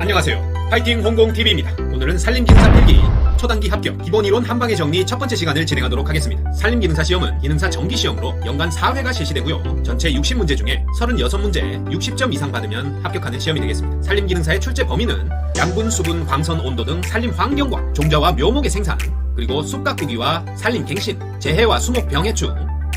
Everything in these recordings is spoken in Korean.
안녕하세요. 파이팅 홍공TV입니다. 오늘은 산림기능사 필기 초단기 합격 기본이론 한방의 정리 첫 번째 시간을 진행하도록 하겠습니다. 산림기능사 시험은 기능사 정기시험으로 연간 4회가 실시되고요. 전체 60문제 중에 36문제 60점 이상 받으면 합격하는 시험이 되겠습니다. 산림기능사의 출제 범위는 양분, 수분, 광선, 온도 등 산림 환경과 종자와 묘목의 생산, 그리고 숲가꾸기와 산림갱신, 재해와 수목 병해충,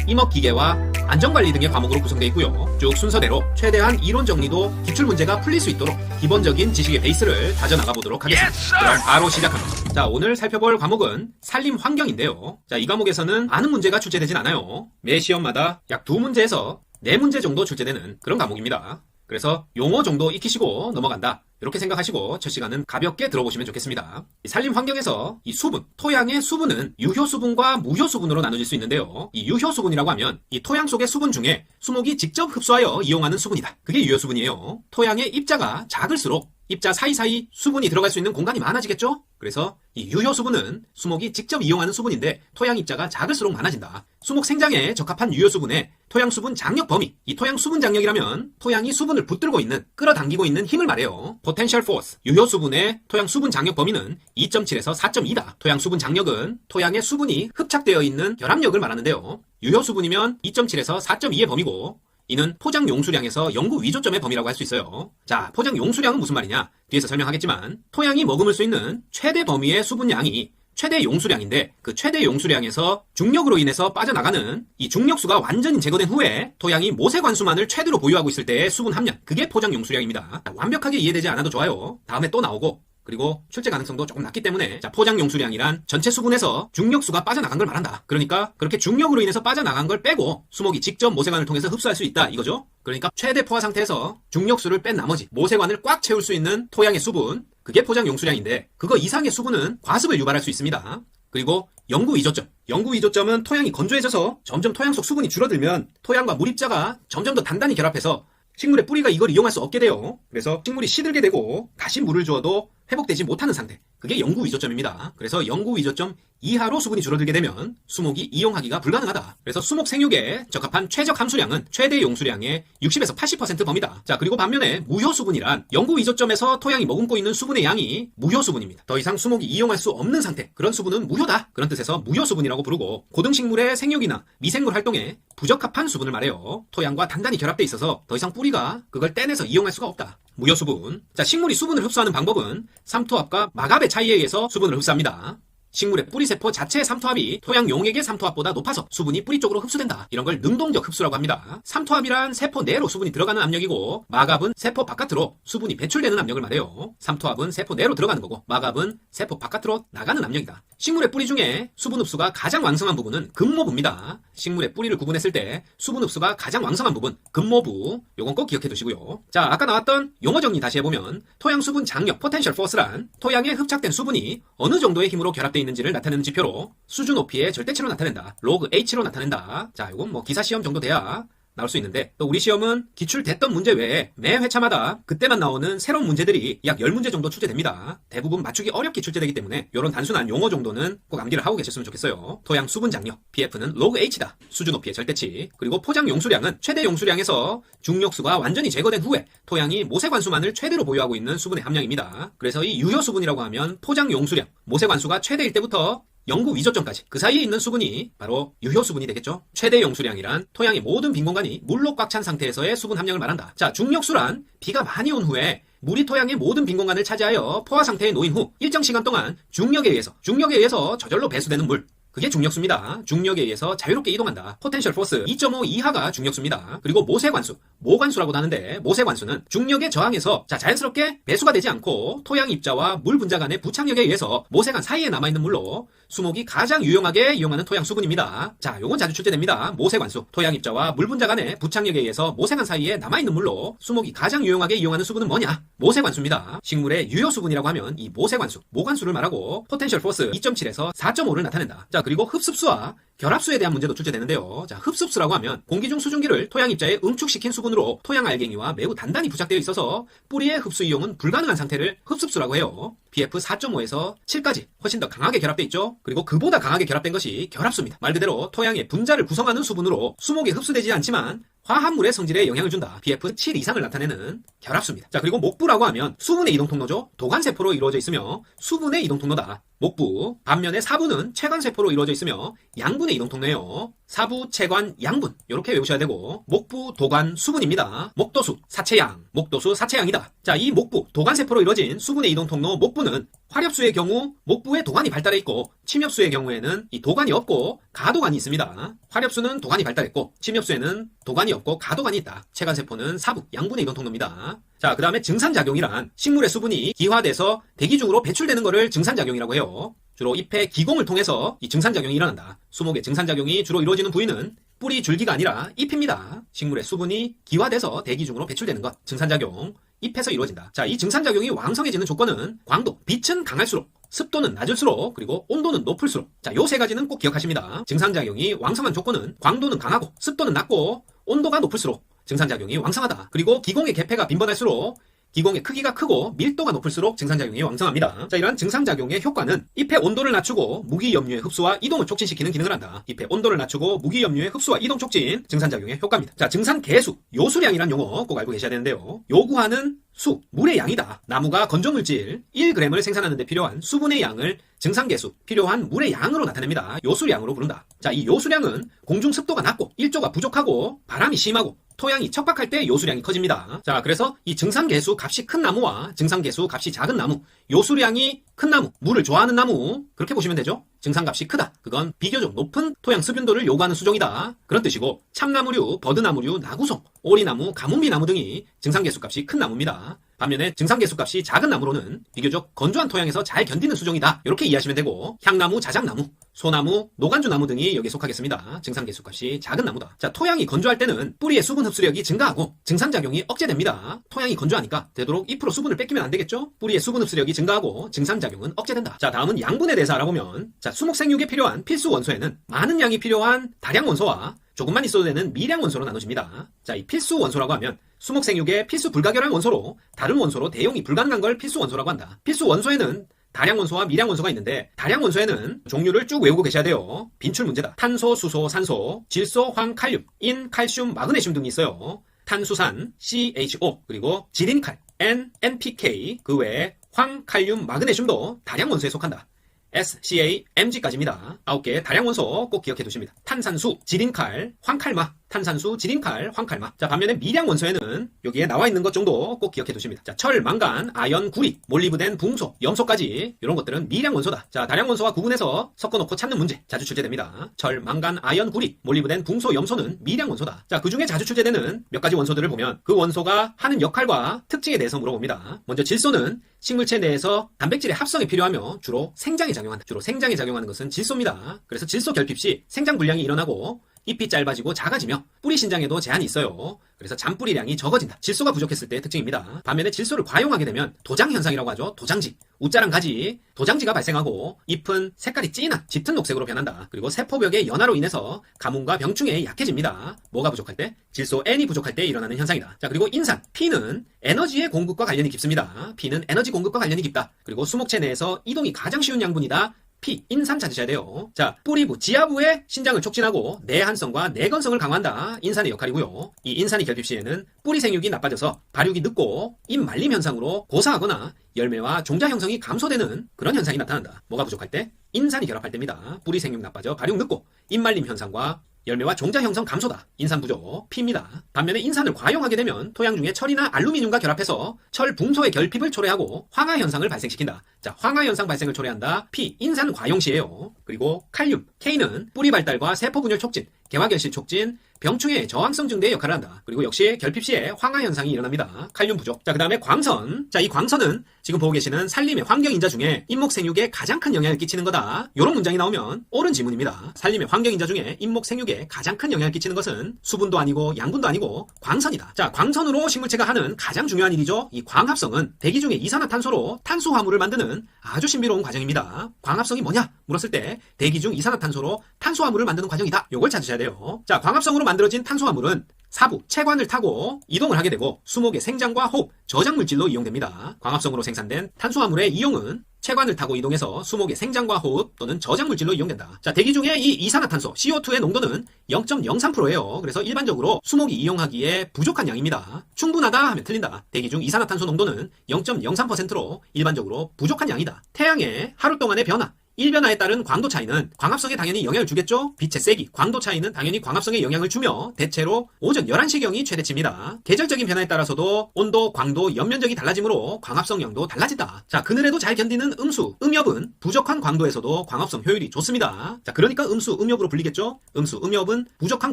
임업기계와 안전관리 등의 과목으로 구성되어 있고요. 쭉 순서대로 최대한 이론 정리도 기출문제가 풀릴 수 있도록 기본적인 지식의 베이스를 다져나가 보도록 하겠습니다. 그럼 바로 시작합니다. 자, 오늘 살펴볼 과목은 산림환경인데요. 자, 이 과목에서는 많은 문제가 출제되진 않아요. 매 시험마다 약 2문제에서 4문제 정도 출제되는 그런 과목입니다. 그래서 용어 정도 익히시고 넘어간다, 이렇게 생각하시고 첫 시간은 가볍게 들어보시면 좋겠습니다. 산림 환경에서 이 수분, 토양의 수분은 유효수분과 무효수분으로 나눠질 수 있는데요. 이 유효수분이라고 하면 이 토양 속의 수분 중에 수목이 직접 흡수하여 이용하는 수분이다. 그게 유효수분이에요. 토양의 입자가 작을수록 입자 사이사이 수분이 들어갈 수 있는 공간이 많아지겠죠? 그래서 이 유효수분은 수목이 직접 이용하는 수분인데 토양 입자가 작을수록 많아진다. 수목 생장에 적합한 유효수분의 토양 수분 장력 범위, 이 토양 수분 장력이라면 토양이 수분을 붙들고 있는, 끌어당기고 있는 힘을 말해요. Potential Force, 유효수분의 토양 수분 장력 범위는 2.7에서 4.2다. 토양 수분 장력은 토양의 수분이 흡착되어 있는 결합력을 말하는데요. 유효수분이면 2.7에서 4.2의 범위고, 이는 포장 용수량에서 영구 위조점의 범위라고 할 수 있어요. 자, 포장 용수량은 무슨 말이냐? 뒤에서 설명하겠지만 토양이 머금을 수 있는 최대 범위의 수분량이 최대 용수량인데, 그 최대 용수량에서 중력으로 인해서 빠져나가는 이 중력수가 완전히 제거된 후에 토양이 모세관수만을 최대로 보유하고 있을 때의 수분 함량, 그게 포장 용수량입니다. 완벽하게 이해되지 않아도 좋아요. 다음에 또 나오고, 그리고 출제 가능성도 조금 낮기 때문에, 자, 포장 용수량이란 전체 수분에서 중력수가 빠져나간 걸 말한다. 그러니까 그렇게 중력으로 인해서 빠져나간 걸 빼고 수목이 직접 모세관을 통해서 흡수할 수 있다, 이거죠. 그러니까 최대 포화 상태에서 중력수를 뺀 나머지 모세관을 꽉 채울 수 있는 토양의 수분, 그게 포장 용수량인데, 그거 이상의 수분은 과습을 유발할 수 있습니다. 그리고 영구 위조점, 영구 위조점은 토양이 건조해져서 점점 토양 속 수분이 줄어들면 토양과 물입자가 점점 더 단단히 결합해서 식물의 뿌리가 이걸 이용할 수 없게 돼요. 그래서 식물이 시들게 되고 다시 물을 주어도 회복되지 못하는 상태, 그게 영구 위조점입니다. 그래서 영구 위조점 이하로 수분이 줄어들게 되면 수목이 이용하기가 불가능하다. 그래서 수목 생육에 적합한 최적 함수량은 최대 용수량의 60에서 80% 범위다. 자, 그리고 반면에 무효수분이란 영구 위조점에서 토양이 머금고 있는 수분의 양이 무효수분입니다. 더 이상 수목이 이용할 수 없는 상태, 그런 수분은 무효다, 그런 뜻에서 무효수분이라고 부르고, 고등식물의 생육이나 미생물 활동에 부적합한 수분을 말해요. 토양과 단단히 결합돼 있어서 더 이상 뿌리가 그걸 떼내서 이용할 수가 없다. 무효수분. 자, 식물이 수분을 흡수하는 방법은 삼투압과 마갑의 차이에 의해서 수분을 흡수합니다. 식물의 뿌리세포 자체의 삼투압이 토양 용액의 삼투압보다 높아서 수분이 뿌리 쪽으로 흡수된다. 이런 걸 능동적 흡수라고 합니다. 삼투압이란 세포 내로 수분이 들어가는 압력이고, 마갑은 세포 바깥으로 수분이 배출되는 압력을 말해요. 삼투압은 세포 내로 들어가는 거고, 마갑은 세포 바깥으로 나가는 압력이다. 식물의 뿌리 중에 수분 흡수가 가장 왕성한 부분은 금모부입니다. 식물의 뿌리를 구분했을 때 수분 흡수가 가장 왕성한 부분, 금모부, 요건 꼭 기억해 두시고요. 자, 아까 나왔던 용어 정리 다시 해보면, 토양 수분 장력 Potential Force란 토양에 흡착된 수분이 어느 정도의 힘으로 결합되어 있는지를 나타내는 지표로 수주 높이의 절대치로 나타낸다. 로그 H로 나타낸다. 자, 이건 뭐 기사 시험 정도 돼야 나올 수 있는데, 또 우리 시험은 기출됐던 문제 외에 매 회차마다 그때만 나오는 새로운 문제들이 약 10문제 정도 출제됩니다. 대부분 맞추기 어렵게 출제되기 때문에 이런 단순한 용어 정도는 꼭 암기를 하고 계셨으면 좋겠어요. 토양 수분 장력 PF는 로그 H다. 수주 높이의 절대치. 그리고 포장 용수량은 최대 용수량에서 중력수가 완전히 제거된 후에 토양이 모세관수만을 최대로 보유하고 있는 수분의 함량입니다. 그래서 이 유효수분이라고 하면 포장 용수량, 모세관수가 최대일 때부터 영구 위조점까지 그 사이에 있는 수분이 바로 유효수분이 되겠죠. 최대 용수량이란 토양의 모든 빈 공간이 물로 꽉 찬 상태에서의 수분 함량을 말한다. 자, 중력수란 비가 많이 온 후에 물이 토양의 모든 빈 공간을 차지하여 포화 상태에 놓인 후 일정 시간 동안 중력에 의해서 저절로 배수되는 물, 그게 중력수입니다. 중력에 의해서 자유롭게 이동한다. 포텐셜 포스 2.5 이하가 중력수입니다. 그리고 모세관수, 모관수라고도 하는데, 모세관수는 중력에 저항해서 자연스럽게 배수가 되지 않고 토양 입자와 물 분자 간의 부착력에 의해서 모세관 사이에 남아있는 물로 수목이 가장 유용하게 이용하는 토양 수분입니다. 자, 요건 자주 출제됩니다. 모세관수, 토양 입자와 물 분자 간의 부착력에 의해서 모세관 사이에 남아있는 물로 수목이 가장 유용하게 이용하는 수분은 뭐냐? 모세관수입니다. 식물의 유효수분이라고 하면 이 모세관수, 모관수를 말하고 포텐셜 포스 2.7에서 4.5를 나타낸다. 자, 그리고 흡습수와 결합수에 대한 문제도 출제되는데요. 자, 흡습수라고 하면 공기 중 수증기를 토양 입자에 응축시킨 수분으로 토양 알갱이와 매우 단단히 부착되어 있어서 뿌리의 흡수 이용은 불가능한 상태를 흡습수라고 해요. pF 4.5에서 7까지 훨씬 더 강하게 결합돼 있죠. 그리고 그보다 강하게 결합된 것이 결합수입니다. 말 그대로 토양의 분자를 구성하는 수분으로 수목에 흡수되지 않지만 화합물의 성질에 영향을 준다. pF 7 이상을 나타내는 결합수입니다. 자, 그리고 목부라고 하면 수분의 이동 통로죠. 도관세포로 이루어져 있으며 수분의 이동 통로다. 목부. 반면에 사부는 체관세포로 이루어져 있으며 양분의 이동 통로예요. 사부, 체관, 양분. 이렇게 외우셔야 되고 목부, 도관, 수분입니다. 목도수, 사체양. 목도수, 사체양이다. 자, 이 목부, 도관세포로 이루어진 수분의 이동 통로 목부는 화렵수의 경우 목부에 도관이 발달해 있고 침엽수의 경우에는 이 도관이 없고 가도관이 있습니다. 화렵수는 도관이 발달했고 침엽수에는 도관이 없고 가도관이 있다. 체관세포는 사부, 양분의 이동 통로입니다. 자, 그 다음에 증산작용이란 식물의 수분이 기화돼서 대기 중으로 배출되는 것을 증산작용이라고 해요. 주로 잎의 기공을 통해서 이 증산작용이 일어난다. 수목의 증산작용이 주로 이루어지는 부위는 뿌리 줄기가 아니라 잎입니다. 식물의 수분이 기화돼서 대기 중으로 배출되는 것, 증산작용. 잎에서 이루어진다. 자, 이 증산작용이 왕성해지는 조건은 광도, 빛은 강할수록, 습도는 낮을수록, 그리고 온도는 높을수록. 자, 요 세 가지는 꼭 기억하십니다. 증산작용이 왕성한 조건은 광도는 강하고, 습도는 낮고, 온도가 높을수록 증산작용이 왕성하다. 그리고 기공의 개폐가 빈번할수록 기공의 크기가 크고 밀도가 높을수록 증산작용이 왕성합니다. 자, 이러한 증산작용의 효과는 잎의 온도를 낮추고 무기염류의 흡수와 이동을 촉진시키는 기능을 한다. 잎의 온도를 낮추고 무기염류의 흡수와 이동 촉진, 증산작용의 효과입니다. 자, 증산계수, 요수량이란 용어 꼭 알고 계셔야 되는데요. 요구하는 수, 물의 양이다. 나무가 건조물질 1g을 생산하는 데 필요한 수분의 양을 증산계수, 필요한 물의 양으로 나타냅니다. 요수량으로 부른다. 자, 이 요수량은 공중 습도가 낮고 일조가 부족하고 바람이 심하고 토양이 척박할 때 요수량이 커집니다. 자, 그래서 이 증산계수 값이 큰 나무와 증산계수 값이 작은 나무, 요수량이 큰 나무, 물을 좋아하는 나무, 그렇게 보시면 되죠. 증산값이 크다. 그건 비교적 높은 토양 수분도를 요구하는 수종이다. 그런 뜻이고 참나무류, 버드나무류, 나구송, 오리나무, 가뭄비나무 등이 증산계수값이 큰 나무입니다. 반면에 증산계수값이 작은 나무로는 비교적 건조한 토양에서 잘 견디는 수종이다. 이렇게 이해하시면 되고 향나무, 자작나무, 소나무, 노간주나무 등이 여기에 속하겠습니다. 증산계수값이 작은 나무다. 자, 토양이 건조할 때는 뿌리의 수분 흡수력이 증가하고 증산작용이 억제됩니다. 토양이 건조하니까 되도록 잎으로 수분을 뺏기면 안 되겠죠? 뿌리의 수분 흡수력이 증가하고 증산작용은 억제된다. 자, 다음은 양분에 대해서 알아보면 자, 수목 생육에 필요한 필수 원소에는 많은 양이 필요한 다량 원소와 조금만 있어도 되는 미량 원소로 나눠집니다. 자, 이 필수 원소라고 하면 수목 생육의 필수 불가결한 원소로 다른 원소로 대용이 불가능한 걸 필수 원소라고 한다. 필수 원소에는 다량 원소와 미량 원소가 있는데 다량 원소에는 종류를 쭉 외우고 계셔야 돼요. 빈출 문제다. 탄소, 수소, 산소, 질소, 황, 칼륨, 인, 칼슘, 마그네슘 등이 있어요. 탄수산, CHO, 그리고 지린칼, N, NPK, 그 외에 황, 칼륨, 마그네슘도 다량 원소에 속한다. SCA, MG까지입니다. 9개의 다량 원소 꼭 기억해 두십니다. 탄산수, 지린칼, 황칼마, 탄산수, 지린칼, 황칼마. 자, 반면에 미량 원소에는 여기에 나와 있는 것 정도 꼭 기억해 두십니다. 자, 철, 망간, 아연, 구리, 몰리브덴, 붕소, 염소까지 이런 것들은 미량 원소다. 자, 다량 원소와 구분해서 섞어놓고 찾는 문제 자주 출제됩니다. 철, 망간, 아연, 구리, 몰리브덴, 붕소, 염소는 미량 원소다. 자, 그 중에 자주 출제되는 몇 가지 원소들을 보면 그 원소가 하는 역할과 특징에 대해서 물어봅니다. 먼저 질소는 식물체 내에서 단백질의 합성에 필요하며 주로 생장에 작용한다. 주로 생장에 작용하는 것은 질소입니다. 그래서 질소 결핍 시 생장 불량이 일어나고 잎이 짧아지고 작아지며 뿌리 신장에도 제한이 있어요. 그래서 잔뿌리량이 적어진다. 질소가 부족했을 때의 특징입니다. 반면에 질소를 과용하게 되면 도장 현상이라고 하죠. 도장지, 우자랑 가지, 도장지가 발생하고 잎은 색깔이 진한 짙은 녹색으로 변한다. 그리고 세포벽의 연화로 인해서 가뭄과 병충해에 약해집니다. 뭐가 부족할 때? 질소 N이 부족할 때 일어나는 현상이다. 자, 그리고 인산, P는 에너지의 공급과 관련이 깊습니다. P는 에너지 공급과 관련이 깊다. 그리고 수목체 내에서 이동이 가장 쉬운 양분이다. P, 인산 찾으셔야 돼요. 자, 뿌리부, 지하부의 신장을 촉진하고 내한성과 내건성을 강화한다. 인산의 역할이고요. 이 인산이 결핍 시에는 뿌리 생육이 나빠져서 발육이 늦고 잎 말림 현상으로 고사하거나 열매와 종자 형성이 감소되는 그런 현상이 나타난다. 뭐가 부족할 때? 인산이 결합할 때입니다. 뿌리 생육 나빠져 발육 늦고 잎 말림 현상과 열매와 종자 형성 감소다. 인산 부족, P입니다. 반면에 인산을 과용하게 되면 토양 중에 철이나 알루미늄과 결합해서 철 붕소의 결핍을 초래하고 황화 현상을 발생시킨다. 자, 황화 현상 발생을 초래한다. P, 인산 과용 시에요. 그리고 칼륨, K는 뿌리 발달과 세포 분열 촉진, 개화결실 촉진, 병충해의 저항성 증대의 역할을 한다. 그리고 역시 결핍 시에 황화 현상이 일어납니다. 칼륨 부족. 자, 그 다음에 광선. 자, 이 광선은 지금 보고 계시는 산림의 환경인자 중에 인목생육에 가장 큰 영향을 끼치는 거다. 이런 문장이 나오면 옳은 지문입니다. 산림의 환경인자 중에 인목생육에 가장 큰 영향을 끼치는 것은 수분도 아니고 양분도 아니고 광선이다. 자, 광선으로 식물체가 하는 가장 중요한 일이죠. 이 광합성은 대기 중에 이산화탄소로 탄수화물을 만드는 아주 신비로운 과정입니다. 광합성이 뭐냐? 물었을 때 대기 중 이산화탄소로 탄수화물을 만드는 과정이다. 요걸 찾으셔야 돼요. 자, 광합성으로 만들어진 탄수화물은 사부, 체관을 타고 이동을 하게 되고 수목의 생장과 호흡, 저장물질로 이용됩니다. 광합성으로 생산된 탄수화물의 이용은 체관을 타고 이동해서 수목의 생장과 호흡 또는 저장물질로 이용된다. 자, 대기 중에 이 이산화탄소 CO2의 농도는 0.03%예요. 그래서 일반적으로 수목이 이용하기에 부족한 양입니다. 충분하다 하면 틀린다. 대기 중 이산화탄소 농도는 0.03%로 일반적으로 부족한 양이다. 태양의 하루 동안의 변화, 일변화에 따른 광도 차이는 광합성에 당연히 영향을 주겠죠. 빛의 세기, 광도 차이는 당연히 광합성에 영향을 주며 대체로 오전 11시경이 최대치입니다. 계절적인 변화에 따라서도 온도, 광도, 옆면적이 달라지므로 광합성량도 달라진다. 자, 그늘에도 잘 견디는 음수, 음엽은 부족한 광도에서도 광합성 효율이 좋습니다. 자, 그러니까 음수, 음엽으로 불리겠죠. 음수, 음엽은 부족한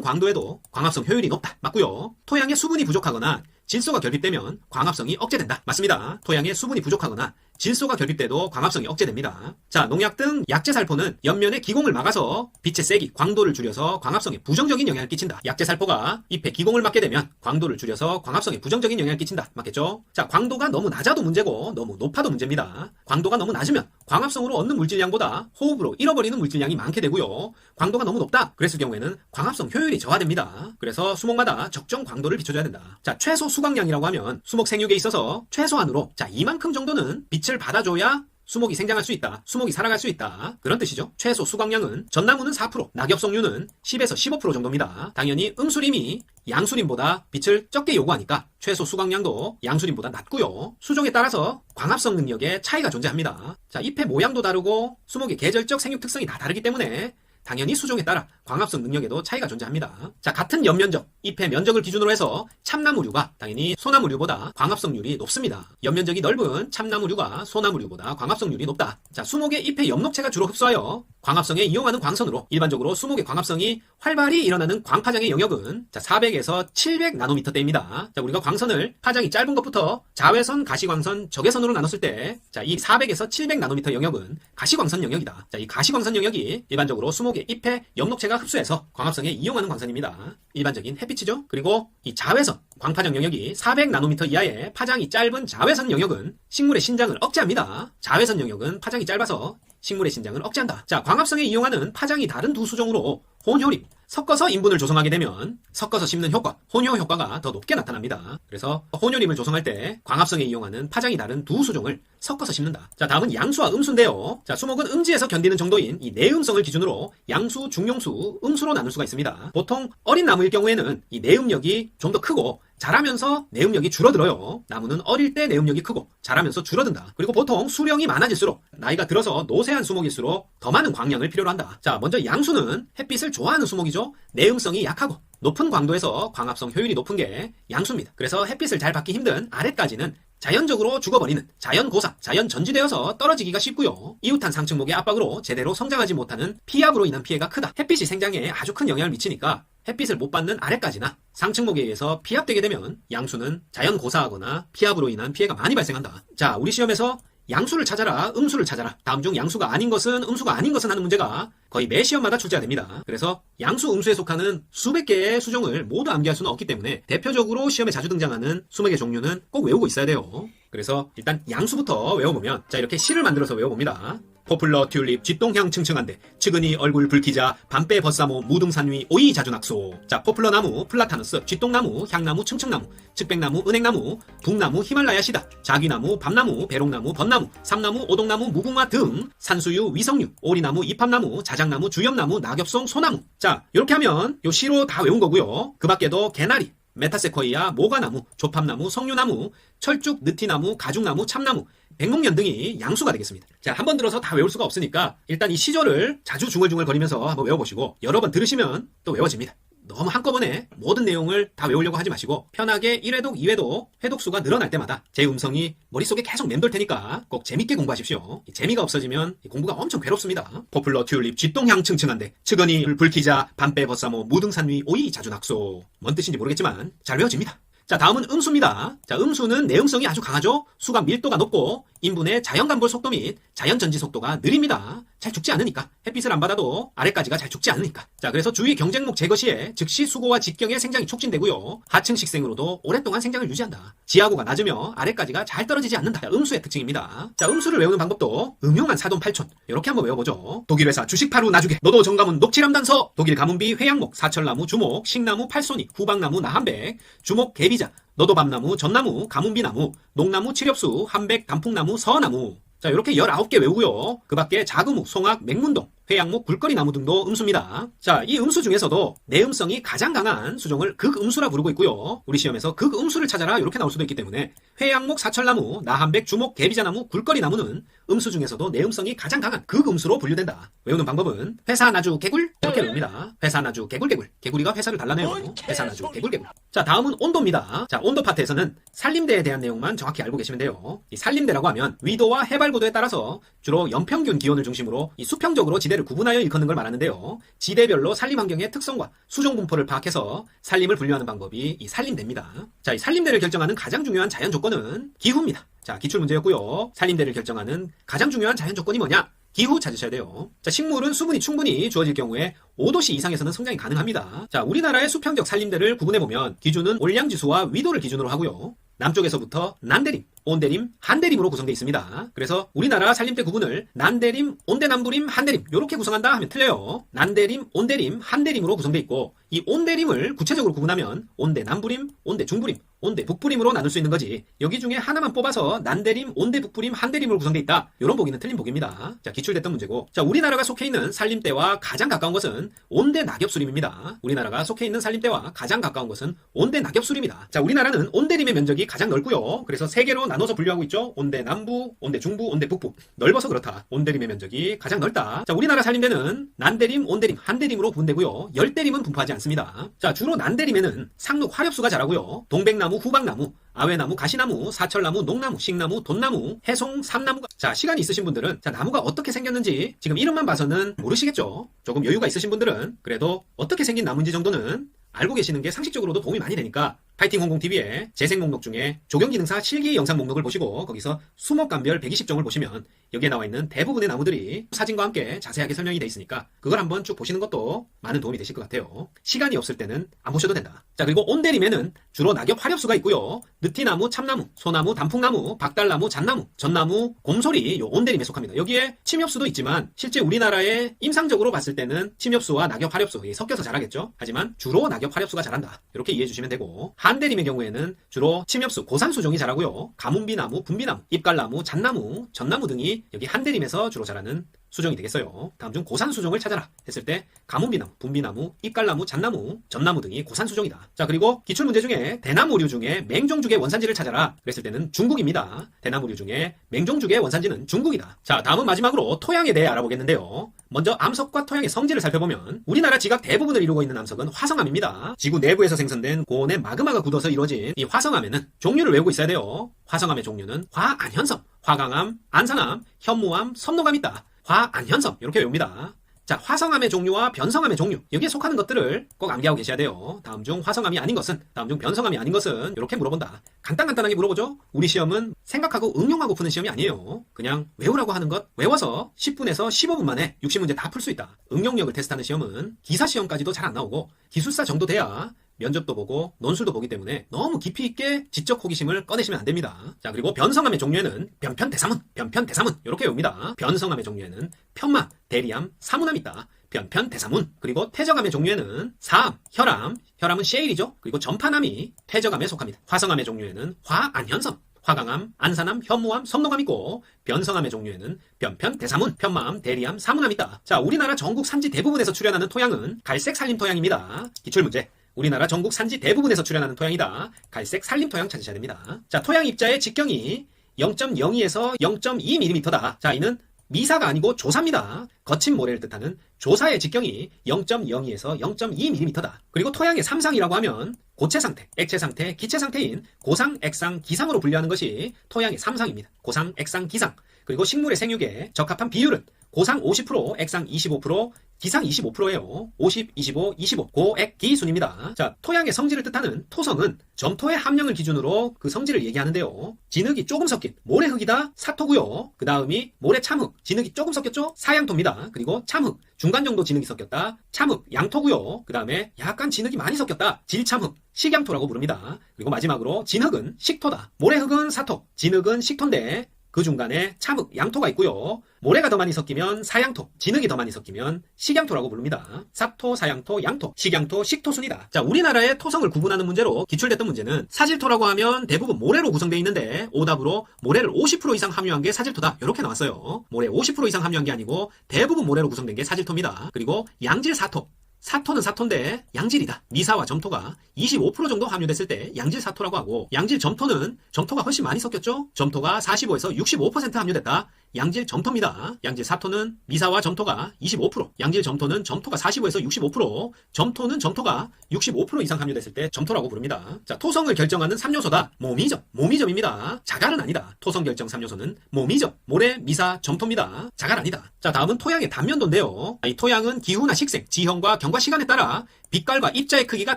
광도에도 광합성 효율이 높다. 맞고요. 토양에 수분이 부족하거나 질소가 결핍되면 광합성이 억제된다. 맞습니다. 토양에 수분이 부족하거나 질소가 결핍돼도 광합성이 억제됩니다. 자, 농약 등 약제살포는 옆면의 기공을 막아서 빛의 세기, 광도를 줄여서 광합성에 부정적인 영향을 끼친다. 약제살포가 잎에 기공을 막게 되면 광도를 줄여서 광합성에 부정적인 영향을 끼친다. 맞겠죠? 자, 광도가 너무 낮아도 문제고 너무 높아도 문제입니다. 광도가 너무 낮으면 광합성으로 얻는 물질량보다 호흡으로 잃어버리는 물질량이 많게 되고요. 광도가 너무 높다. 그랬을 경우에는 광합성 효율이 저하됩니다. 그래서 수목마다 적정 광도를 비춰줘야 된다. 자, 최소 수강량이라고 하면 수목 생육에 있어서 최소한으로 자, 이만큼 정도는 빛을 받아줘야 수목이 생장할 수 있다. 수목이 살아갈 수 있다. 그런 뜻이죠. 최소 수강량은 전나무는 4%, 낙엽석류는 10에서 15% 정도입니다. 당연히 음수림이 양수림보다 빛을 적게 요구하니까 최소 수강량도 양수림보다 낮고요. 수종에 따라서 광합성 능력에 차이가 존재합니다. 자, 잎의 모양도 다르고 수목의 계절적 생육 특성이 다 다르기 때문에 당연히 수종에 따라 광합성 능력에도 차이가 존재합니다. 자, 같은 옆면적, 잎의 면적을 기준으로 해서 참나무류가 당연히 소나무류보다 광합성률이 높습니다. 옆면적이 넓은 참나무류가 소나무류보다 광합성률이 높다. 자, 수목의 잎의 엽록체가 주로 흡수하여 광합성에 이용하는 광선으로 일반적으로 수목의 광합성이 활발히 일어나는 광파장의 영역은 자, 400에서 700 나노미터대입니다. 자, 우리가 광선을 파장이 짧은 것부터 자외선, 가시광선, 적외선으로 나눴을 때 자, 이 400에서 700 나노미터 영역은 가시광선 영역이다. 자, 이 가시광선 영역이 일반적으로 수목의 잎의 엽록체가 흡수해서 광합성에 이용하는 광선입니다. 일반적인 햇빛이죠. 그리고 이 자외선, 광파장 영역이 400 나노미터 이하의 파장이 짧은 자외선 영역은 식물의 신장을 억제합니다. 자외선 영역은 파장이 짧아서 식물의 신장을 억제한다. 자, 광합성에 이용하는 파장이 다른 두 수종으로 혼효림, 섞어서 인분을 조성하게 되면 섞어서 심는 효과, 혼효 효과가 더 높게 나타납니다. 그래서 혼효림을 조성할 때 광합성에 이용하는 파장이 다른 두 수종을 섞어서 심는다. 자, 다음은 양수와 음수인데요. 자, 수목은 음지에서 견디는 정도인 이 내음성을 기준으로 양수, 중용수, 음수로 나눌 수가 있습니다. 보통 어린 나무일 경우에는 이 내음력이 좀 더 크고 자라면서 내음력이 줄어들어요. 나무는 어릴 때 내음력이 크고 자라면서 줄어든다. 그리고 보통 수령이 많아질수록 나이가 들어서 노쇠한 수목일수록 더 많은 광량을 필요로 한다. 자, 먼저 양수는 햇빛을 좋아하는 수목이죠. 내음성이 약하고 높은 광도에서 광합성 효율이 높은 게 양수입니다. 그래서 햇빛을 잘 받기 힘든 아래까지는 자연적으로 죽어버리는 자연고사, 자연전지되어서 떨어지기가 쉽고요. 이웃한 상층목의 압박으로 제대로 성장하지 못하는 피압으로 인한 피해가 크다. 햇빛이 생장에 아주 큰 영향을 미치니까 햇빛을 못 받는 아래까지나 상층목에 의해서 피압되게 되면 양수는 자연고사하거나 피압으로 인한 피해가 많이 발생한다. 자, 우리 시험에서 양수를 찾아라, 음수를 찾아라. 다음 중 양수가 아닌 것은, 음수가 아닌 것은 하는 문제가 거의 매 시험마다 출제가 됩니다. 그래서 양수, 음수에 속하는 수백 개의 수종을 모두 암기할 수는 없기 때문에 대표적으로 시험에 자주 등장하는 수목의 종류는 꼭 외우고 있어야 돼요. 그래서 일단 양수부터 외워보면 자, 이렇게 시를 만들어서 외워봅니다. 포플러, 튤립, 쥐똥향 층층한데 측은히 얼굴 붉히자 밤배 벗사모 무등산 위 오이 자주낙소. 자, 포플러 나무, 플라타누스, 쥐똥나무, 향나무, 층층나무, 측백나무, 은행나무, 북나무, 히말라야 시다, 자귀나무, 밤나무, 배롱나무, 벚나무, 삼나무, 오동나무, 무궁화 등 산수유, 위성류, 오리나무, 이팝나무, 자작나무, 주엽나무, 낙엽송, 소나무. 자, 이렇게 하면 요 시로 다 외운 거고요. 그 밖에도 개나리, 메타세코이아, 모가나무, 조팝나무, 석류나무, 철쭉, 느티나무, 가죽나무, 참나무, 백목련 등이 양수가 되겠습니다. 자, 한 번 들어서 다 외울 수가 없으니까 일단 이 시절을 자주 중얼중얼거리면서 한번 외워보시고 여러 번 들으시면 또 외워집니다. 너무 한꺼번에 모든 내용을 다 외우려고 하지 마시고 편하게 1회독, 2회독, 회독수가 늘어날 때마다 제 음성이 머릿속에 계속 맴돌 테니까 꼭 재밌게 공부하십시오. 재미가 없어지면 공부가 엄청 괴롭습니다. 포플러, 튤립, 쥐똥향 층층한데 측은히 불키자, 밤배 벗사모, 무등산 위 오이 자주낙소. 뭔 뜻인지 모르겠지만 잘 외워집니다. 자, 다음은 음수입니다. 자, 음수는 내음성이 아주 강하죠. 수가 밀도가 높고 인분의 자연 감볼 속도 및 자연 전지 속도가 느립니다. 잘 죽지 않으니까. 햇빛을 안 받아도 아래까지가 잘 죽지 않으니까. 자, 그래서 주위 경쟁목 제거 시에 즉시 수고와 직경의 생장이 촉진되고요. 하층 식생으로도 오랫동안 생장을 유지한다. 지하고가 낮으며 아래까지가 잘 떨어지지 않는다. 자, 음수의 특징입니다. 자, 음수를 외우는 방법도 음용한 사돈팔촌 이렇게 한번 외워보죠. 독일 회사 주식파루 나주계 노도 정가문 녹칠함단서 독일 가문비 회양목 사철나무 주목 식나무 팔손이 후박나무 나한백 주목 개비자 너도밤나무 전나무 가문비나무 녹나무 칠엽수 한백 단풍나무 서나무. 자, 이렇게 19개 외우고요. 그 밖에 자금우, 송악, 맹문동, 회양목, 굴거리나무 등도 음수입니다. 자, 이 음수 중에서도 내음성이 가장 강한 수종을 극음수라 부르고 있고요. 우리 시험에서 극음수를 찾아라 이렇게 나올 수도 있기 때문에 회양목, 사철나무, 나한백, 주목, 개비자나무, 굴거리나무는 음수 중에서도 내음성이 가장 강한 극음수로 분류된다. 외우는 방법은 회사, 나주, 개굴 이렇게 외웁니다. 회사, 나주, 개굴, 개굴. 개구리가 회사를 달라내요. 회사, 나주, 개굴, 개굴. 자, 다음은 온도입니다. 자, 온도 파트에서는 산림대에 대한 내용만 정확히 알고 계시면 돼요. 이 산림대라고 하면 위도와 해발고도에 따라서 주로 연평균 기온을 중심으로 이 수평적으로 지대를 구분하여 일컫는 걸 말하는데요. 지대별로 산림 환경의 특성과 수종 분포를 파악해서 산림을 분류하는 방법이 이 산림대입니다. 자, 이 산림대를 결정하는 가장 중요한 자연 조건은 기후입니다. 자, 기출 문제였고요. 산림대를 결정하는 가장 중요한 자연 조건이 뭐냐? 기후 찾으셔야 돼요. 자, 식물은 수분이 충분히 주어질 경우에 5도씨 이상에서는 성장이 가능합니다. 자, 우리나라의 수평적 산림대를 구분해보면 기준은 올량지수와 위도를 기준으로 하고요. 남쪽에서부터 난대림, 온대림, 한대림으로 구성되어 있습니다. 그래서 우리나라 산림대 구분을 난대림, 온대남부림, 한대림 이렇게 구성한다 하면 틀려요. 난대림, 온대림, 한대림으로 구성되어 있고 이 온대림을 구체적으로 구분하면 온대남부림, 온대중부림, 온대북부림으로 나눌 수 있는 거지. 여기 중에 하나만 뽑아서 난대림, 온대북부림, 한대림으로 구성되어 있다. 이런 보기는 틀린 보기입니다. 자, 기출됐던 문제고. 자, 우리나라가 속해 있는 산림대와 가장 가까운 것은 온대낙엽수림입니다. 우리나라가 속해 있는 산림대와 가장 가까운 것은 온대낙엽수림이다. 자, 우리나라는 온대림의 면적이 가장 넓고요. 그래서 세 개로 나눠서 분류하고 있죠. 온대남부, 온대중부, 온대북부. 넓어서 그렇다. 온대림의 면적이 가장 넓다. 자, 우리나라 산림대는 난대림, 온대림, 한대림으로 분대고요. 열대림은 분포하지 않습니다. 자, 주로 난대림에는 상록 화렵수가 자라고요. 동백나무, 후박나무, 아외나무, 가시나무, 사철나무, 녹나무, 식나무, 돈나무, 해송, 삼나무가. 자, 시간이 있으신 분들은 자, 나무가 어떻게 생겼는지 지금 이름만 봐서는 모르시겠죠. 조금 여유가 있으신 분들은 그래도 어떻게 생긴 나무인지 정도는 알고 계시는 게 상식적으로도 도움이 많이 되니까 파이팅 홍콩TV의 재생 목록 중에 조경기능사 실기 영상 목록을 보시고 거기서 수목감별 120종을 보시면 여기에 나와 있는 대부분의 나무들이 사진과 함께 자세하게 설명이 되어 있으니까 그걸 한번 쭉 보시는 것도 많은 도움이 되실 것 같아요. 시간이 없을 때는 안 보셔도 된다. 자, 그리고 온대림에는 주로 낙엽 화렵수가 있고요. 느티나무, 참나무, 소나무, 단풍나무, 박달나무, 잣나무, 전나무, 곰소리 요 온대림에 속합니다. 여기에 침엽수도 있지만 실제 우리나라에 임상적으로 봤을 때는 침엽수와 낙엽 화렵수 섞여서 자라겠죠. 하지만 주로 낙엽 화렵수가 자란다. 이렇게 이해해 주시면 되고 한대림의 경우에는 주로 침엽수, 고산수종이 자라고요. 가문비나무, 분비나무, 잎갈나무, 잣나무, 전나무 등이 여기 한대림에서 주로 자라는 수종이 되겠어요. 다음 중 고산수종을 찾아라 했을 때 가문비나무, 분비나무, 잎갈나무, 잣나무, 전나무 등이 고산수종이다. 자, 그리고 기출문제 중에 대나무류 중에 맹종죽의 원산지를 찾아라 그랬을 때는 중국입니다. 대나무류 중에 맹종죽의 원산지는 중국이다. 자, 다음은 마지막으로 토양에 대해 알아보겠는데요. 먼저 암석과 토양의 성질을 살펴보면 우리나라 지각 대부분을 이루고 있는 암석은 화성암입니다. 지구 내부에서 생성된 고온의 마그마가 굳어서 이루어진 이 화성암에는 종류를 외우고 있어야 돼요. 화성암의 종류는 화안현섬, 화강암, 안산암, 현무암, 섬노감이 있다. 화안현섬 이렇게 외웁니다. 자, 화성암의 종류와 변성암의 종류 여기에 속하는 것들을 꼭 암기하고 계셔야 돼요. 다음 중 화성암이 아닌 것은, 다음 중 변성암이 아닌 것은 이렇게 물어본다. 간단하게 물어보죠. 우리 시험은 생각하고 응용하고 푸는 시험이 아니에요. 그냥 외우라고 하는 것 외워서 10분에서 15분 만에 60문제 다 풀 수 있다. 응용력을 테스트하는 시험은 기사 시험까지도 잘 안 나오고 기술사 정도 돼야 면접도 보고 논술도 보기 때문에 너무 깊이 있게 지적 호기심을 꺼내시면 안 됩니다. 자, 그리고 변성암의 종류에는 변편대사문 이렇게 외웁니다. 변성암의 종류에는 편마, 대리암, 사문암이 있다. 변편대사문. 그리고 퇴적암의 종류에는 사암, 혈암은 셰일이죠. 그리고 전파암이 퇴적암에 속합니다. 화성암의 종류에는 화안현섬, 화강암, 안산암, 현무암, 섬노감이 있고 변성암의 종류에는 변편, 대사문, 편마암, 대리암, 사문암이 있다. 자, 우리나라 전국 산지 대부분에서 출현하는 토양은 갈색 산림 토양입니다. 기출문제. 우리나라 전국 산지 대부분에서 출현하는 토양이다. 갈색 산림 토양 찾으셔야 됩니다. 자, 토양 입자의 직경이 0.02에서 0.2mm다. 자, 이는 미사가 아니고 조사입니다. 거친 모래를 뜻하는 조사의 직경이 0.02에서 0.2mm다. 그리고 토양의 삼상이라고 하면 고체 상태, 액체 상태, 기체 상태인 고상, 액상, 기상으로 분류하는 것이 토양의 삼상입니다. 고상, 액상, 기상. 그리고 식물의 생육에 적합한 비율은 고상 50%, 액상 25%, 기상 25%예요. 50, 25, 25. 고액기순입니다. 자, 토양의 성질을 뜻하는 토성은 점토의 함량을 기준으로 그 성질을 얘기하는데요. 진흙이 조금 섞인 모래흙이다. 사토고요. 그 다음이 모래참흙. 진흙이 조금 섞였죠? 사양토입니다. 그리고 참흙. 중간 정도 진흙이 섞였다. 참흙. 양토고요. 그 다음에 약간 진흙이 많이 섞였다. 질참흙. 식양토라고 부릅니다. 그리고 마지막으로 진흙은 식토다. 모래흙은 사토. 진흙은 식토인데 그 중간에 참흙, 양토가 있고요. 모래가 더 많이 섞이면 사양토, 진흙이 더 많이 섞이면 식양토라고 부릅니다. 사토, 사양토, 양토, 식양토, 식토순이다. 자, 우리나라의 토성을 구분하는 문제로 기출됐던 문제는 사질토라고 하면 대부분 모래로 구성되어 있는데 오답으로 모래를 50% 이상 함유한 게 사질토다. 이렇게 나왔어요. 모래 50% 이상 함유한 게 아니고 대부분 모래로 구성된 게 사질토입니다. 그리고 양질사토. 사토는 사토인데 양질이다. 미사와 점토가 25% 정도 함유됐을 때 양질사토라고 하고, 양질점토는 점토가 훨씬 많이 섞였죠? 점토가 45에서 65% 함유됐다. 양질점토입니다. 양질사토는 미사와 점토가 25%, 양질점토는 점토가 45에서 65%, 점토는 점토가 65% 이상 함유됐을 때 점토라고 부릅니다. 자, 토성을 결정하는 3요소다. 모미점, 모미점입니다. 자갈은 아니다. 토성 결정 3요소는 모미점, 모래, 미사, 점토입니다. 자갈 아니다. 자, 다음은 토양의 단면도인데요. 이 토양은 기후나 식생, 지형과 경과 시간에 따라 빛깔과 입자의 크기가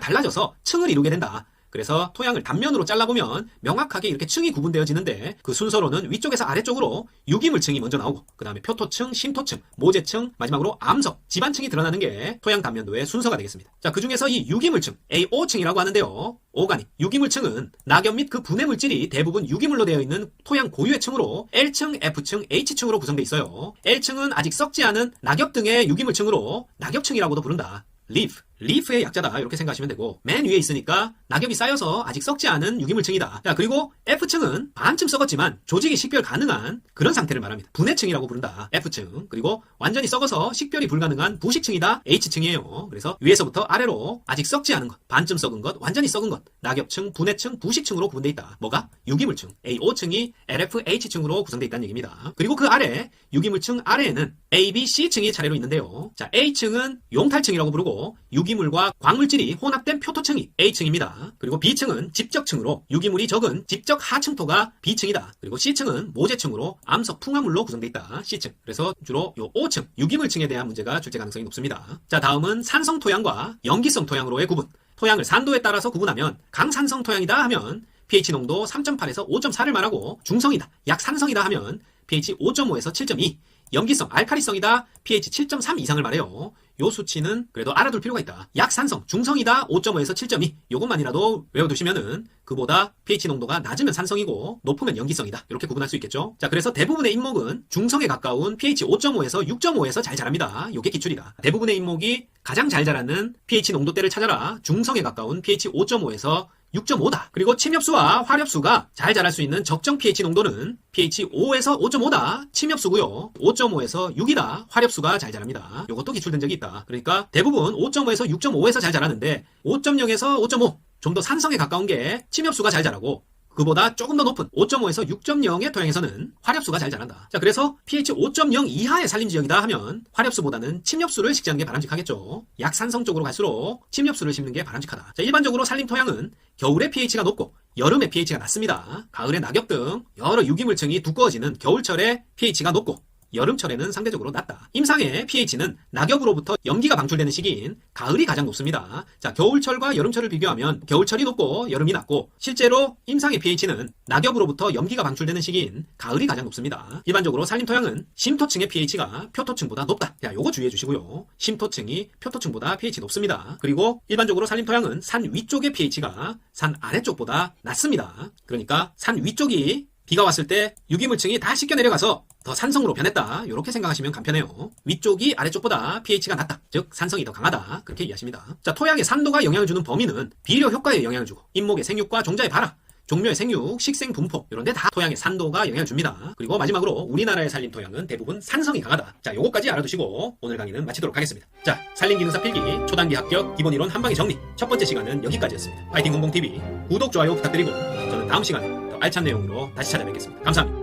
달라져서 층을 이루게 된다. 그래서 토양을 단면으로 잘라보면 명확하게 이렇게 층이 구분되어지는데 그 순서로는 위쪽에서 아래쪽으로 유기물층이 먼저 나오고 그 다음에 표토층, 심토층, 모재층, 마지막으로 암석, 지반층이 드러나는 게 토양 단면도의 순서가 되겠습니다. 자, 그 중에서 이 유기물층, AO층이라고 하는데요. 오가닉, 유기물층은 낙엽 및 그 분해 물질이 대부분 유기물로 되어 있는 토양 고유의 층으로 L층, F층, H층으로 구성되어 있어요. L층은 아직 썩지 않은 낙엽 등의 유기물층으로 낙엽층이라고도 부른다. 리프의 약자다. 이렇게 생각하시면 되고, 맨 위에 있으니까 낙엽이 쌓여서 아직 썩지 않은 유기물층이다. 자, 그리고 F층은 반쯤 썩었지만 조직이 식별 가능한 그런 상태를 말합니다. 분해층이라고 부른다. F층. 그리고 완전히 썩어서 식별이 불가능한 부식층이다. H층이에요. 그래서 위에서부터 아래로 아직 썩지 않은 것, 반쯤 썩은 것, 완전히 썩은 것, 낙엽층, 분해층, 부식층으로 구분되어 있다. 뭐가? 유기물층. AO층이 LFH층으로 구성되어 있다는 얘기입니다. 그리고 그 아래, 유기물층 아래에는 A, B, C층이 차례로 있는데요. 자, A층은 용탈층이라고 부르고, 유기물과 광물질이 혼합된 표토층이 A층입니다. 그리고 B층은 집적층으로 유기물이 적은 집적 하층토가 B층이다. 그리고 C층은 모재층으로 암석 풍화물로 구성되어 있다. C층. 그래서 주로 요 5층 유기물층에 대한 문제가 출제 가능성이 높습니다. 자, 다음은 산성 토양과 염기성 토양으로의 구분. 토양을 산도에 따라서 구분하면 강산성 토양이다 하면 pH 농도 3.8에서 5.4를 말하고, 중성이다, 약산성이다 하면 pH 5.5에서 7.2, 염기성, 알카리성이다, pH 7.3 이상을 말해요. 요 수치는 그래도 알아둘 필요가 있다. 약산성, 중성이다, 5.5에서 7.2. 요것만이라도 외워두시면은 그보다 pH 농도가 낮으면 산성이고 높으면 염기성이다. 이렇게 구분할 수 있겠죠. 자, 그래서 대부분의 인목은 중성에 가까운 pH 5.5에서 6.5에서 잘 자랍니다. 요게 기출이다. 대부분의 인목이 가장 잘 자라는 pH 농도대를 찾아라. 중성에 가까운 pH 5.5에서 6.5다. 그리고 침엽수와 화렵수가 잘 자랄 수 있는 적정 pH 농도는 pH 5에서 5.5다. 침엽수고요. 5.5에서 6이다. 화렵수가 잘 자랍니다. 요것도 기출된 적이 있다. 그러니까 대부분 5.5에서 6.5에서 잘 자라는데 5.0에서 5.5, 좀 더 산성에 가까운 게 침엽수가 잘 자라고, 그보다 조금 더 높은 5.5에서 6.0의 토양에서는 화렵수가 잘 자란다. 자, 그래서 pH 5.0 이하의 산림지역이다 하면 화렵수보다는 침엽수를 식재하는 게 바람직하겠죠. 약산성 쪽으로 갈수록 침엽수를 심는 게 바람직하다. 자, 일반적으로 산림토양은 겨울에 pH가 높고 여름에 pH가 낮습니다. 가을에 낙엽 등 여러 유기물층이 두꺼워지는 겨울철에 pH가 높고 여름철에는 상대적으로 낮다. 임상의 pH는 낙엽으로부터 염기가 방출되는 시기인 가을이 가장 높습니다. 자, 겨울철과 여름철을 비교하면 겨울철이 높고 여름이 낮고, 실제로 임상의 pH는 낙엽으로부터 염기가 방출되는 시기인 가을이 가장 높습니다. 일반적으로 산림토양은 심토층의 pH가 표토층보다 높다. 야, 요거 주의해 주시고요. 심토층이 표토층보다 pH 높습니다. 그리고 일반적으로 산림토양은 산 위쪽의 pH가 산 아래쪽보다 낮습니다. 그러니까 산 위쪽이 비가 왔을 때 유기물층이 다 씻겨 내려가서 더 산성으로 변했다. 이렇게 생각하시면 간편해요. 위쪽이 아래쪽보다 pH가 낮다. 즉 산성이 더 강하다. 그렇게 이해하십니다. 자, 토양의 산도가 영향을 주는 범위는 비료 효과에 영향을 주고, 인목의 생육과 종자의 발화, 종묘의 생육, 식생 분포, 이런데 다 토양의 산도가 영향을 줍니다. 그리고 마지막으로 우리나라의 산림 토양은 대부분 산성이 강하다. 자, 요거까지 알아두시고 오늘 강의는 마치도록 하겠습니다. 자, 산림기능사 필기 초단기 합격 기본이론 한방의 정리 첫 번째 시간은 여기까지였습니다. 파이팅 공공TV 구독, 좋아요 부탁드리고 저는 다음 시간에 더 알찬 내용으로 다시 찾아뵙겠습니다. 감사합니다.